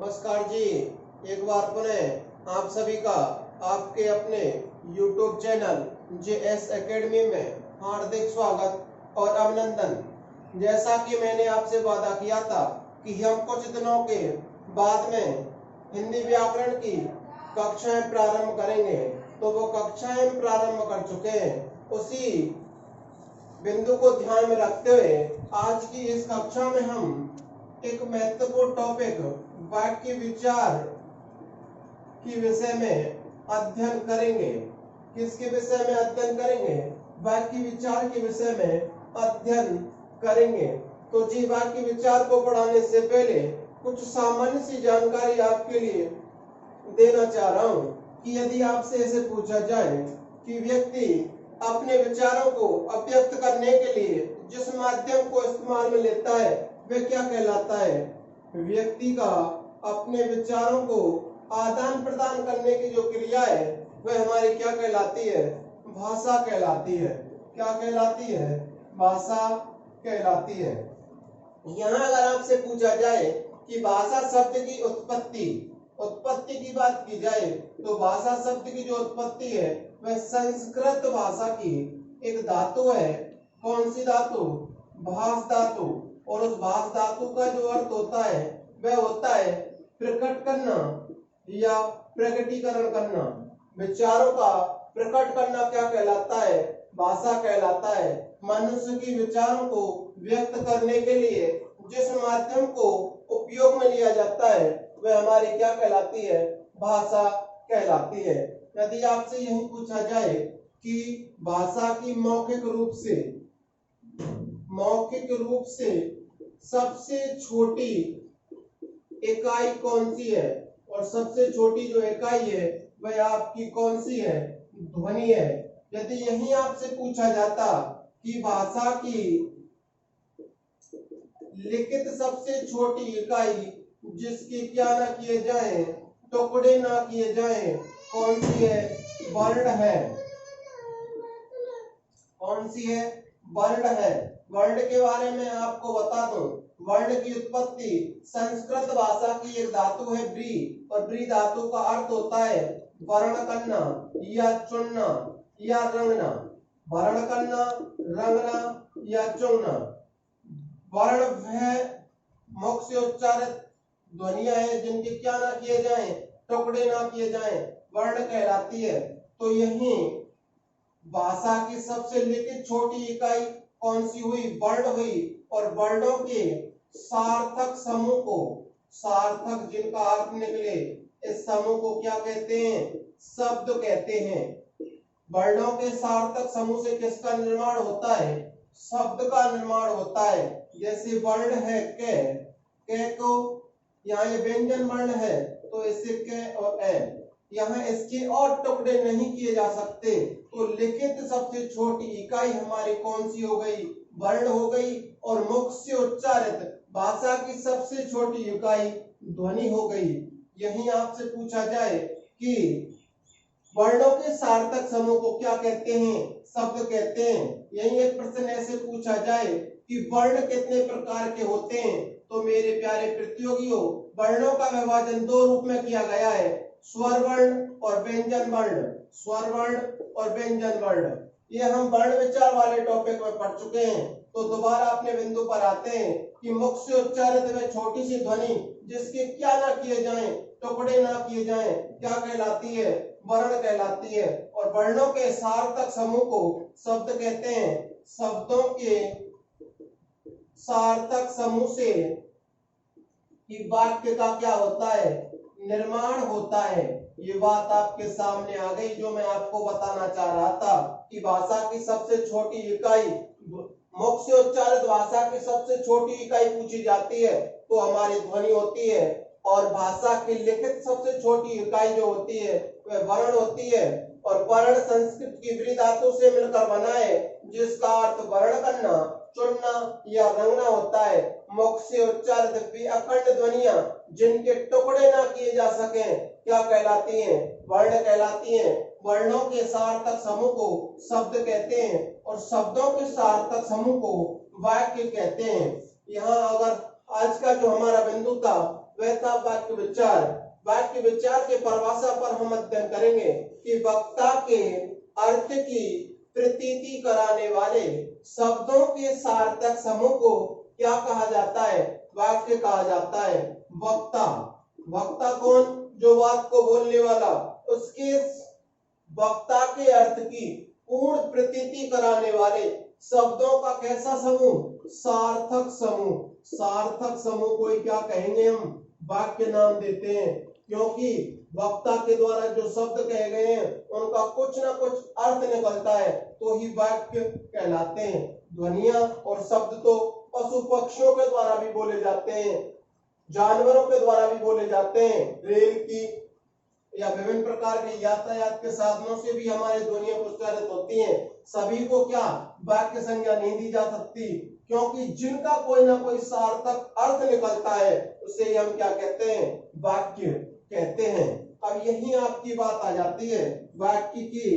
नमस्कार जी। एक बार पुनः आप सभी का आपके अपने YouTube चैनल JS एकेडमी में हार्दिक स्वागत और अभिनंदन। जैसा कि मैंने आपसे वादा किया था कि हम कुछ दिनों के बाद में हिंदी व्याकरण की कक्षाएं प्रारंभ करेंगे, तो वो कक्षाएं प्रारंभ कर चुके हैं। उसी बिंदु को ध्यान में रखते हुए आज की इस कक्षा में हम एक महत्वपूर्ण टॉपिक वाक्य विचार के विषय में अध्ययन करेंगे। किसके विषय में अध्ययन करेंगे? वाक्य विचार के विषय में अध्ययन करेंगे। तो जी, वाक्य विचार को पढ़ाने से पहले कुछ सामान्य सी जानकारी आपके लिए देना चाह रहा हूं कि यदि आपसे ऐसे पूछा जाए कि व्यक्ति अपने विचारों को अभिव्यक्त करने के लिए जिस माध्यम को इस्तेमाल में लेता है वह क्या कहलाता है? व्यक्ति का अपने विचारों को आदान प्रदान करने की जो क्रिया है वह हमारी क्या कहलाती है? भाषा कहलाती है। क्या कहलाती है? भाषा कहलाती है। यहाँ अगर आपसे पूछा जाए कि भाषा शब्द की उत्पत्ति की बात की जाए तो भाषा शब्द की जो उत्पत्ति है वह संस्कृत भाषा की एक धातु है। कौन सी धातु? भास धातु। और उस भास धातु का जो अर्थ होता है वह होता है प्रकट करना या प्रकटीकरण करना। विचारों का प्रकट करना क्या कहलाता है? भाषा कहलाता है। मनुष्य की विचारों को व्यक्त करने के लिए जिस माध्यम को उपयोग में लिया जाता है वह हमारी क्या कहलाती है? भाषा कहलाती है। यदि आपसे यही पूछा जाए कि भाषा की मौखिक रूप से सबसे छोटी इकाई कौन सी है, और सबसे छोटी जो इकाई है वह आपकी कौन सी है? ध्वनि है। यदि यही आपसे पूछा जाता कि भाषा की लिखित सबसे छोटी इकाई जिसके क्या ना किए जाए, टुकड़े ना किए जाए, कौन सी है? वर्ण है। कौन सी है? वर्ण है। वर्ण के बारे में आपको बता दूं, वर्ण की उत्पत्ति संस्कृत भाषा की एक धातु है ब्री, और ब्री धातु का अर्थ होता है वर्ण करना या चुनना या रंगना। वर्ण करना, रंगना या चुनना। वर्ण वह मुख से उच्चारित ध्वनियां हैं जिनके क्या ना किए जाएं, टुकड़े ना किए जाएं, वर्ण कहलाती है। तो यही भाषा की सबसे लिखित छोटी इकाई कौन सी हुई? वर्ण हुई। और वर्णों के सार्थक समूह को, सार्थक जिनका अर्थ निकले, इस समूह को क्या कहते हैं? शब्द कहते हैं। वर्णों के सार्थक समूह से किसका निर्माण होता है? शब्द का निर्माण होता है। जैसे वर्ण है क को यहाँ ये व्यंजन वर्ण है तो इसे क और ए, यहाँ इसके और टुकड़े नहीं किए जा सकते। तो लिखित सबसे छोटी इकाई हमारी कौन सी हो गई? वर्ण हो गई। और मुख से उच्चारित भाषा की सबसे छोटी इकाई ध्वनि हो गई। यही आपसे पूछा जाए कि वर्णों के सार्थक समूह को क्या कहते हैं? शब्द कहते हैं। यही एक प्रश्न ऐसे पूछा जाए कि वर्ण कितने प्रकार के होते हैं, तो मेरे प्यारे प्रतियोगियों, वर्णों का विभाजन दो रूप में किया गया है, स्वर वर्ण और व्यंजन वर्ण। स्वर वर्ण और व्यंजन वर्ण, ये हम वर्ण विचार वाले टॉपिक में पढ़ चुके हैं। तो दोबारा अपने बिंदु पर आते हैं कि मुख से उच्चारित में छोटी सी ध्वनि जिसके क्या ना किए जाएं, टुकड़े ना किए जाएं, क्या कहलाती है? वर्ण कहलाती है। और वर्णों के सार्थक समूह को शब्द कहते हैं। शब्दों के सार्थक समूह से कि वाक्य का क्या होता है? निर्माण होता है। ये बात आपके सामने आ गई जो मैं आपको बताना चाह रहा था कि भाषा की सबसे छोटी इकाई, मुख से उच्चारित भाषा की सबसे छोटी इकाई पूछी जाती है तो हमारी ध्वनि होती है। और भाषा की लिखित सबसे छोटी इकाई जो होती है वह वर्ण होती है। और वर्ण संस्कृत की ब्री धातु से मिलकर बना है जिसका अर्थ वर्ण करना, चुनना या रंगना होता है। मुख से उच्चारित अखंड ध्वनियां जिनके टुकड़े ना किए जा सके क्या कहलाती हैं? वर्ण कहलाती हैं। वर्णों के सार्थक समूह को शब्द कहते हैं और शब्दों के सार्थक समूह को वाक्य कहते हैं। यहाँ अगर आज का जो हमारा बिंदु था वह था वाक्य विचार। वाक्य विचार के परिभाषा पर हम अध्ययन करेंगे कि वक्ता के अर्थ की प्रतीति कराने वाले शब्दों के सार्थक समूह को क्या कहा जाता है? वाक्य कहा जाता है। वक्ता, वक्ता कौन? जो बात को बोलने वाला। उसके वक्ता के अर्थ की पूर्ण प्रतीति कराने वाले शब्दों का कैसा समूह? सार्थक समूह। सार्थक समूह को क्या कहेंगे? हम वाक्य नाम देते हैं, क्योंकि वक्ता के द्वारा जो शब्द कहे गए हैं उनका कुछ ना कुछ अर्थ निकलता है, तो ही वाक्य कहलाते हैं। ध्वनियां और शब्द तो पशु पक्षियों के द्वारा भी बोले जाते हैं, जानवरों के द्वारा भी बोले जाते हैं। रेल की या विभिन्न प्रकार के यातायात के साधनों से भी हमारी ध्वनियां उच्चारित होती हैं। सभी को क्या वाक्य संज्ञा नहीं दी जा सकती, क्योंकि जिनका कोई ना कोई सार्थक अर्थ निकलता है उसे हम क्या कहते हैं? वाक्य कहते हैं। अब यही आपकी बात आ जाती है वाक्य की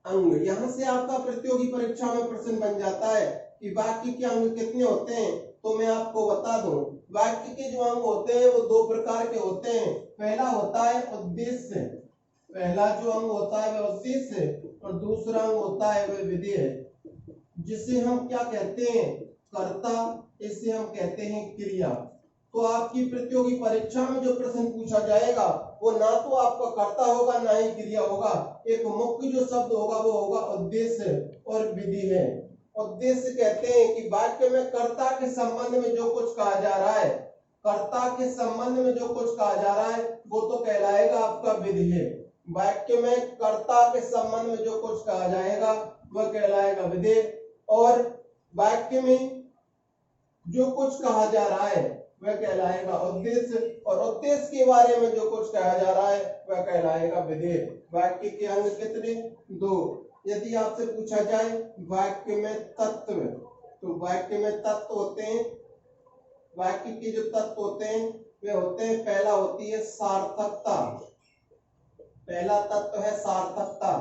अंग। यहां से आपका प्रतियोगी परीक्षा में प्रश्न बन जाता है कि वाक्य के अंग कितने होते हैं। तो मैं आपको बता दूं, वाक्य के जो अंग होते हैं वो दो प्रकार के होते हैं। पहला होता है उद्देश्य, पहला जो अंग होता है वह उद्देश्य, और दूसरा अंग होता है वह विधेय, जिसे हम क्या कहते हैं? कर्ता। इसे हम कहते हैं क्रिया। तो आपकी प्रतियोगी परीक्षा में जो प्रश्न पूछा जाएगा वो ना तो आपका कर्ता होगा ना ही क्रिया होगा। एक मुख्य जो शब्द होगा वो होगा उद्देश्य और विधि है। उद्देश्य कहते हैं कि वाक्य में कर्ता के संबंध में जो कुछ कहा जा रहा है, कर्ता के संबंध में जो कुछ कहा जा रहा है वो तो कहलाएगा आपका विधेय। वाक्य में कर्ता के संबंध में जो कुछ कहा जाएगा वह कहलाएगा विधेय, और वाक्य में जो कुछ कहा जा रहा है वह कहलाएगा उद्देश्य, और उद्देश्य के बारे में जो कुछ कहा जा रहा है वह कहलाएगा विधेय। वाक्य के अंग कितने? दो। यदि आपसे पूछा जाए वाक्य में तत्व, तो वाक्य में तत्व होते हैं, वाक्य के जो तत्व होते हैं वे होते हैं, पहला होती है सार्थकता, पहला तत्व है सार्थकता,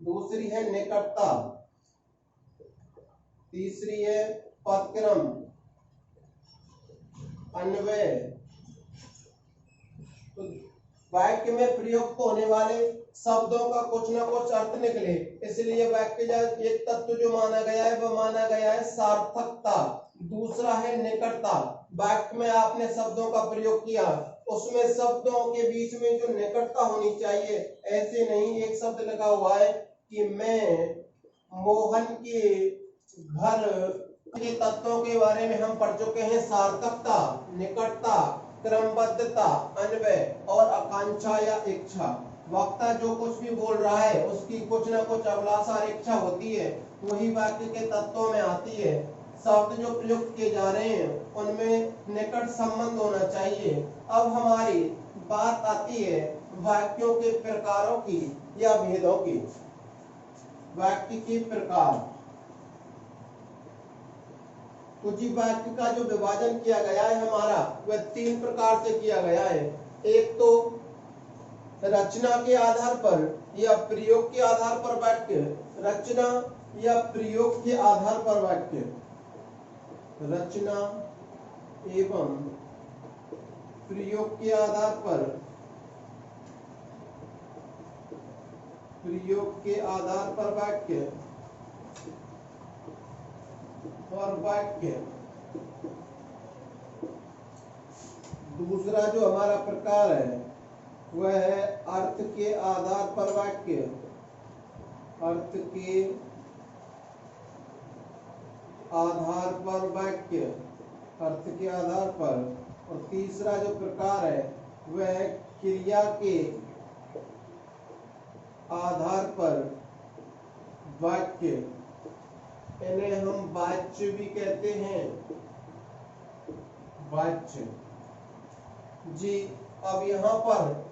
दूसरी है निकटता, तीसरी है पदक्रम, अन्वय। तो वाक्य में प्रयुक्त होने वाले शब्दों का कुछ ना कुछ अर्थ निकले, इसलिए वाक्य एक तत्व जो माना गया है वह माना गया है सार्थकता। दूसरा है निकटता। वाक्य में आपने शब्दों का प्रयोग किया, उसमें शब्दों के बीच में जो निकटता होनी चाहिए, ऐसे नहीं एक शब्द लगा हुआ है कि मैं मोहन के घर के तत्वों के बारे में हम पढ़ चुके हैं। सार्थकता, निकटता, क्रमबद्धता, अन्वय और आकांक्षा या इच्छा। वक्ता जो कुछ भी बोल रहा है उसकी कुछ ना कुछ अभिलाषा और इच्छा होती है, वही वाक्य के तत्वों में आती है। शब्द जो प्रयुक्त किए जा रहे हैं उनमें निकट संबंध होना चाहिए। अब हमारी बात आती है वाक्यों के प्रकारों की या भेदों की। वाक्य के प्रकार, तो जी वाक्य का जो विभाजन किया गया है हमारा वह तीन प्रकार से किया गया है। एक तो रचना के आधार पर या प्रयोग के आधार पर वाक्य, रचना या प्रयोग के आधार पर वाक्य, रचना एवं प्रयोग के आधार पर, प्रयोग के आधार पर वाक्य और वाक्य। दूसरा जो हमारा प्रकार है वह है अर्थ के आधार पर वाक्य, अर्थ के आधार पर वाक्य, अर्थ के आधार पर। और तीसरा जो प्रकार है वह है क्रिया के आधार पर वाक्य, इन्हें हम वाच्य भी कहते हैं, वाच्य। जी अब यहाँ पर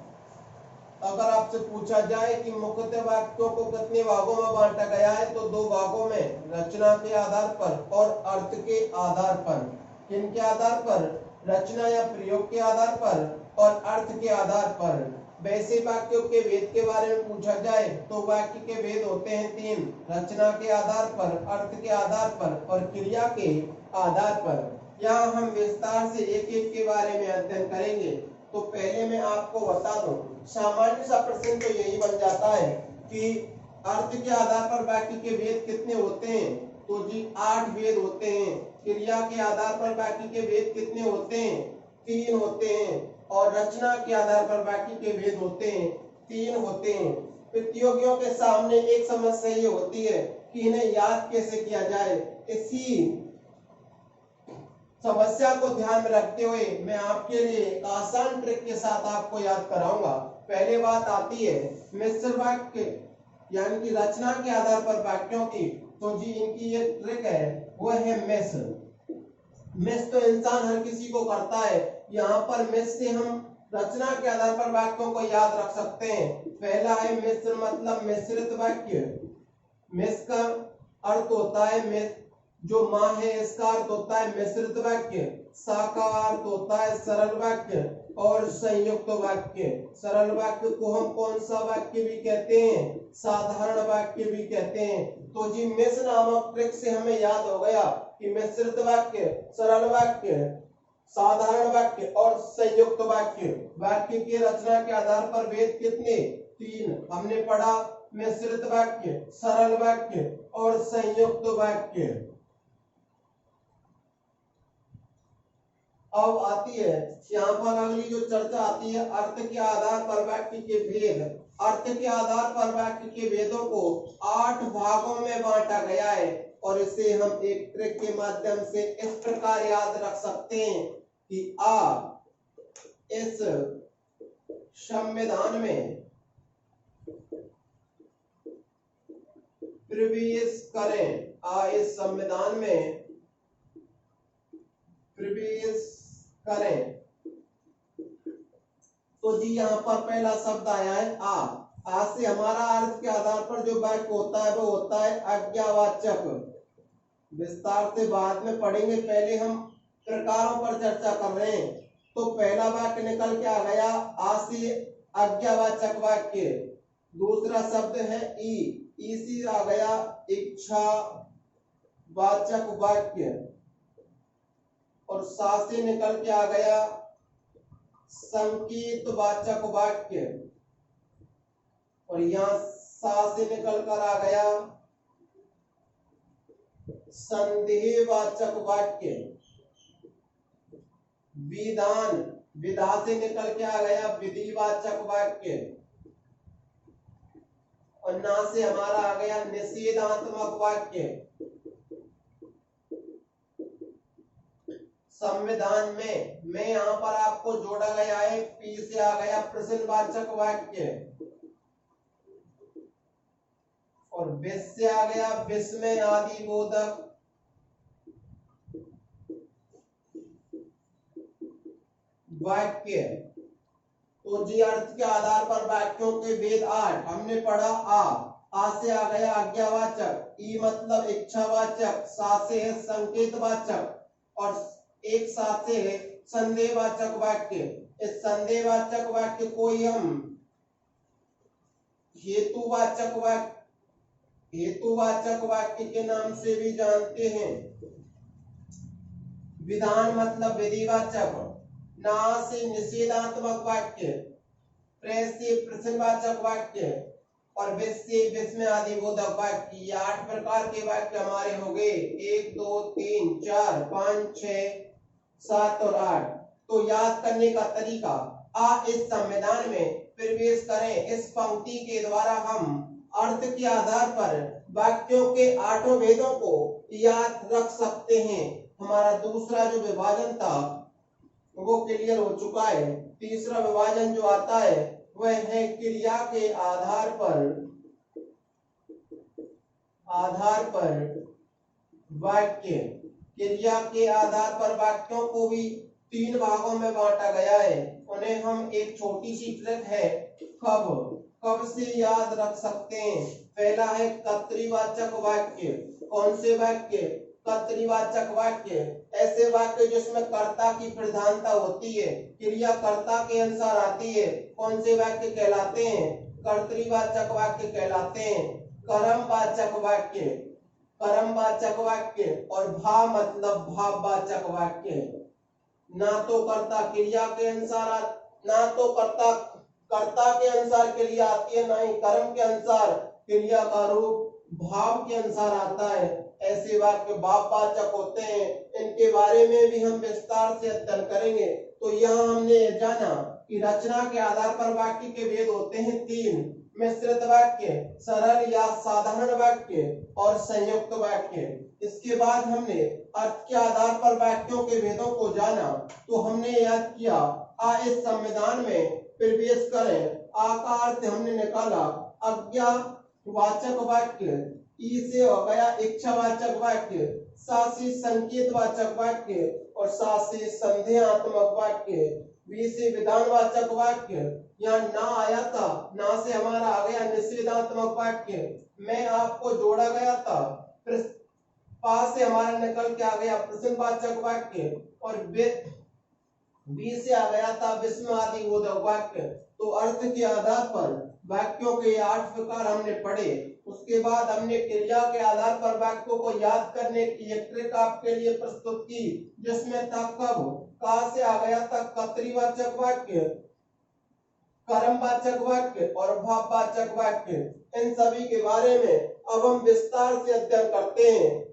अगर आपसे पूछा जाए कि मुख्यतः वाक्यों को कितने भागों में बांटा गया है, तो दो भागों में, रचना के आधार पर और अर्थ के आधार पर। किन के आधार पर? रचना या प्रयोग के आधार पर और अर्थ के आधार पर। वैसे वाक्यों के भेद के बारे में पूछा जाए तो वाक्य के भेद होते हैं तीन, रचना के आधार पर, अर्थ के आधार पर और क्रिया के आधार पर। यहाँ हम विस्तार से एक एक के बारे में अध्ययन करेंगे। तो पहले मैं आपको बता दूं, सामान्य सा प्रश्न तो यही बन जाता है कि अर्थ के आधार पर वाक्य के भेद कितने होते हैं। तो जी 8 भेद होते हैं। क्रिया के आधार पर वाक्य के भेद कितने होते हैं? 3 होते हैं। और रचना के आधार पर वाक्य के भेद होते हैं, 3 होते हैं। प्रतियोगियों के सामने एक समस्या ये होती है कि इन्हें याद कैसे किया जाए। इसी समस्या को ध्यान में रखते हुए मैं आपके लिए एक आसान ट्रिक के साथ आपको याद कराऊंगा। पहले बात आती है मिश्र वाक्य यानी कि रचना के आधार पर वाक्यों की। तो जी इनकी एक ट्रिक है, वो है मिस। मिस तो इंसान हर किसी को करता है। यहाँ पर मिस से हम रचना के आधार पर वाक्यों को याद रख सकते हैं। पहला है मिश्र मतलब मिश्रित वाक्य। मिस का अर्थ होता है मिस, जो माँ है इसका अर्थ होता है मिश्रित वाक्य। सा का अर्थ होता है सरल वाक्य और संयुक्त वाक्य। सरल वाक्य को हम कौन सा वाक्य भी कहते हैं? साधारण वाक्य भी कहते हैं। तो जी मिस नामक ट्रिक से हमें याद हो गया कि मिश्रित वाक्य, सरल वाक्य, साधारण वाक्य और संयुक्त वाक्य। वाक्य की रचना के आधार पर भेद कितने? 3 हमने पढ़ा, मिश्रित वाक्य, सरल वाक्य और संयुक्त वाक्य। अब आती है यहाँ पर अगली जो चर्चा आती है अर्थ के आधार पर वाक्य के भेद। अर्थ के आधार पर वाक्य के भेदों को 8 भागों में बांटा गया है और इसे हम एक ट्रिक के माध्यम से इस प्रकार याद रख सकते हैं कि इस संविधान में प्रवेश करें। इस संविधान में प्रवेश करें। तो जी यहाँ पर पहला शब्द आया है आ से हमारा अर्थ के आधार पर जो वाक्य होता है वो होता है आज्ञावाचक। विस्तार से बाद में पढ़ेंगे, पहले हम प्रकारों पर चर्चा कर रहे हैं। तो पहला वाक्य निकल के आ गया आ से आज्ञावाचक वाक्य। दूसरा शब्द है ई से आ गया इच्छा वाचक वाक्य और सा से निकल के आ गया संकेत वाचक वाक्य और यहाँ सा से निकल कर आ गया संदेहवाचक वाक्य। विधान, विधा से निकल के आ गया विधिवाचक वाक्य और ना से हमारा आ गया निषेधात्मक वाक्य। संविधान में मैं यहाँ पर आपको जोड़ा गया है, पी से आ गया प्रश्नवाचक वाक्य और विस से आ गया विस्मय आदि बोधक वाक्य। तो जी अर्थ के आधार पर वाक्यों के भेद 8 हमने पढ़ा। आ से आ गया आज्ञावाचक, ई मतलब इच्छावाचक, सा से है संकेतवाचक और एक साथ से है संदेहवाचक वाक्य। इस संदेहवाचक वाक्य को ही हम हेतुवाचक वाक्य के नाम से भी जानते हैं। विधान मतलब विधिवाचक, ना से निषेधात्मक वाक्य, प्रे से प्रश्नवाचक वाक्य और विस से विस्मय आदि बोधक वाक्य। ये 8 प्रकार के वाक्य हमारे हो गए, 1 2 3 4 5 6 7 और 8। तो याद करने का तरीका, इस संविधान में प्रवेश करें, इस पंक्ति के द्वारा हम अर्थ के आधार पर वाक्यों के 8 भेदों को याद रख सकते हैं। हमारा दूसरा जो विभाजन था वो क्लियर हो चुका है। तीसरा विभाजन जो आता है वह है क्रिया के आधार पर वाक्य। क्रिया के आधार पर वाक्यों को भी 3 भागों में बांटा गया है। उन्हें हम एक छोटी सी ट्रिक है कब से याद रख सकते हैं। पहला है कर्तृवाचक वाक्य। कौन से वाक्य? कर्तृवाचक वाक्य, ऐसे वाक्य जिसमें कर्ता की प्रधानता होती है, क्रिया कर्ता के अनुसार आती है। कौन से वाक्य कहलाते हैं? कर्तृवाचक वाक्य कहलाते हैं। कर्मवाचक वाक्य, कर्मवाचक वाक्य और भा मतलब भाववाचक वाक्य। ना तो कर्ता क्रिया के अनुसार ना तो कर्ता के अनुसार क्रिया आती है, ना ही कर्म के अनुसार क्रिया का रूप भाव के अनुसार आता है। ऐसे वाक्य भाववाचक होते हैं, इनके बारे में भी हम विस्तार से अध्ययन करेंगे। तो यहाँ हमने जाना कि रचना के आधार पर वाक्य के भेद होते हैं तीन: मिश्रित वाक्य, सरल या साधारण वाक्य और संयुक्त वाक्य। इसके बाद हमने अर्थ के आधार पर वाक्यों के भेदों को जाना। तो हमने याद किया आ इस संविधान में प्रवेश करें। आ का अर्थ हमने निकाला आज्ञावाचक वाक्य, ई से हो गया इच्छावाचक वाक्य, सा से संकेतवाचक वाक्य और सा से संदेहात्मक वाक्य, वी से विधानवाचक वाक्य। यहाँ ना आया था, ना से हमारा आ गया निषेधात्मक वाक्य, मैं आपको जोड़ा गया था, पा से हमारा निकल के आ गया प्रश्नवाचक वाक्य और बी से आ गया था विस्मयादि बोधक वाक्य। तो अर्थ के आधार पर वाक्यों के 8 प्रकार हमने पढ़े। उसके बाद हमने क्रिया के आधार पर वाक्यों को याद करने की एक ट्रिक आपके लिए प्रस्तुत की, जिसमें था कब, का से आ गया था कर्तृवाचक वाक्य, कर्मवाचक वाक्य और भाववाचक वाक्य। इन सभी के बारे में अब हम विस्तार से अध्ययन करते हैं।